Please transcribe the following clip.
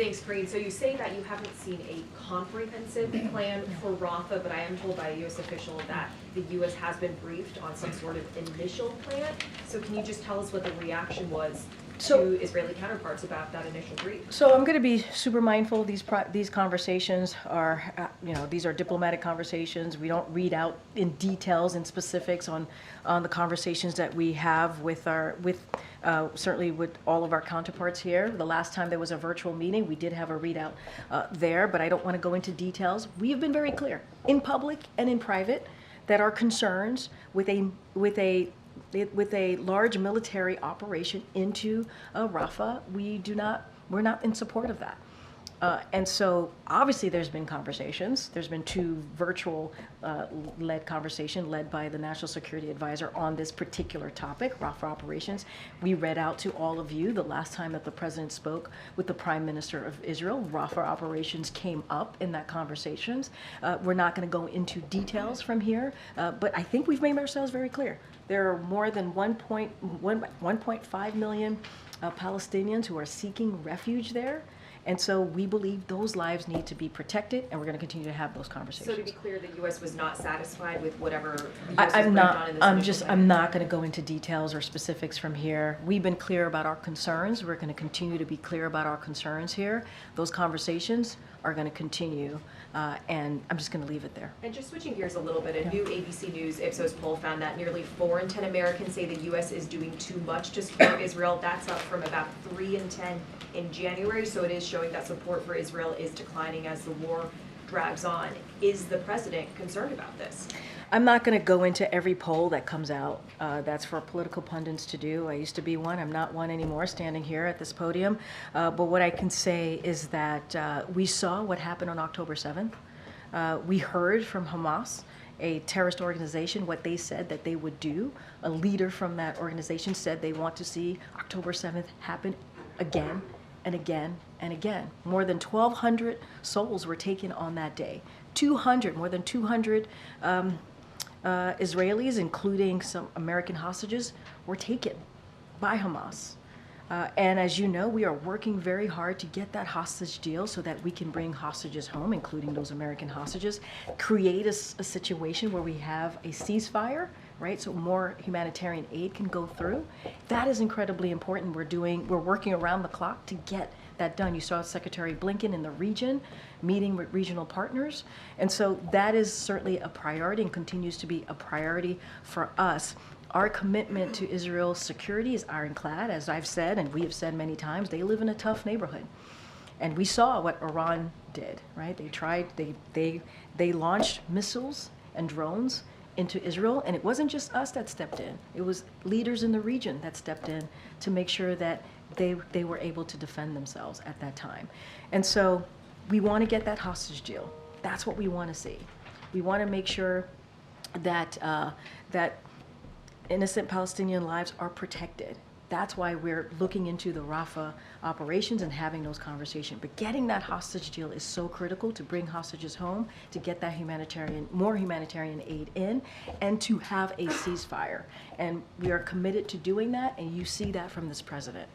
Thanks, Karine. So you say that you haven't seen a comprehensive plan for Rafah, but I am told by a U.S. official that the U.S. has been briefed on some sort of initial plan. So can you just tell us what the reaction was to Israeli counterparts about that initial brief? So I'm going to be super mindful. These conversations are, these are diplomatic conversations. We don't read out in details and specifics on the conversations that we have with certainly with all of our counterparts here. The last time there was a virtual meeting, we did have a readout there, but I don't want to go into details. We have been very clear in public and in private that our concerns with a large military operation into Rafah, we're not in support of that. And so obviously there's been conversations. There's been two virtual led conversations led by the National Security Advisor on this particular topic, Rafah operations. We read out to all of you the last time that the president spoke with the Prime Minister of Israel. Rafah operations came up in that conversations. We're not going to go into details from here, but I think we've made ourselves very clear. There are more than 1.5 million Palestinians who are seeking refuge there. And so we believe those lives need to be protected, and we're going to continue to have those conversations. So to be clear, the U.S. was not satisfied with whatever the I'm U.S. was putting on in this initial plan? I'm not going to go into details or specifics from here. We've been clear about our concerns. We're going to continue to be clear about our concerns here. Those conversations are going to continue, and I'm just going to leave it there. And just switching gears a little bit, a new ABC News Ipsos poll found that nearly 4 in 10 Americans say the U.S. is doing too much to support Israel. That's up from about 3 in 10 in January, so it is showing that support for Israel is declining as the war drags on. Is the president concerned about this? I'm not going to go into every poll that comes out. That's for political pundits to do. I used to be one. I'm not one anymore standing here at this podium. But what I can say is that we saw what happened on October 7th. We heard from Hamas, a terrorist organization, what they said that they would do. A leader from that organization said they want to see October 7th happen again and again and again. More than 1,200 souls were taken on that day. More than 200 Israelis, including some American hostages, were taken by Hamas. And as you know, we are working very hard to get that hostage deal so that we can bring hostages home, including those American hostages, create a situation where we have a ceasefire, right? So more humanitarian aid can go through. That is incredibly important. We're working around the clock to get that done. You saw Secretary Blinken in the region meeting with regional partners. And so that is certainly a priority and continues to be a priority for us. Our commitment to Israel's security is ironclad, as I've said, and we have said many times. They live in a tough neighborhood. And we saw what Iran did, right? They launched missiles and drones into Israel, and it wasn't just us that stepped in. It was leaders in the region that stepped in to make sure that they were able to defend themselves at that time. And so we want to get that hostage deal. That's what we want to see. We want to make sure that that innocent Palestinian lives are protected. That's why we're looking into the Rafah operations and having those conversations. But getting that hostage deal is so critical to bring hostages home, to get that more humanitarian aid in, and to have a ceasefire. And we are committed to doing that, and you see that from this president.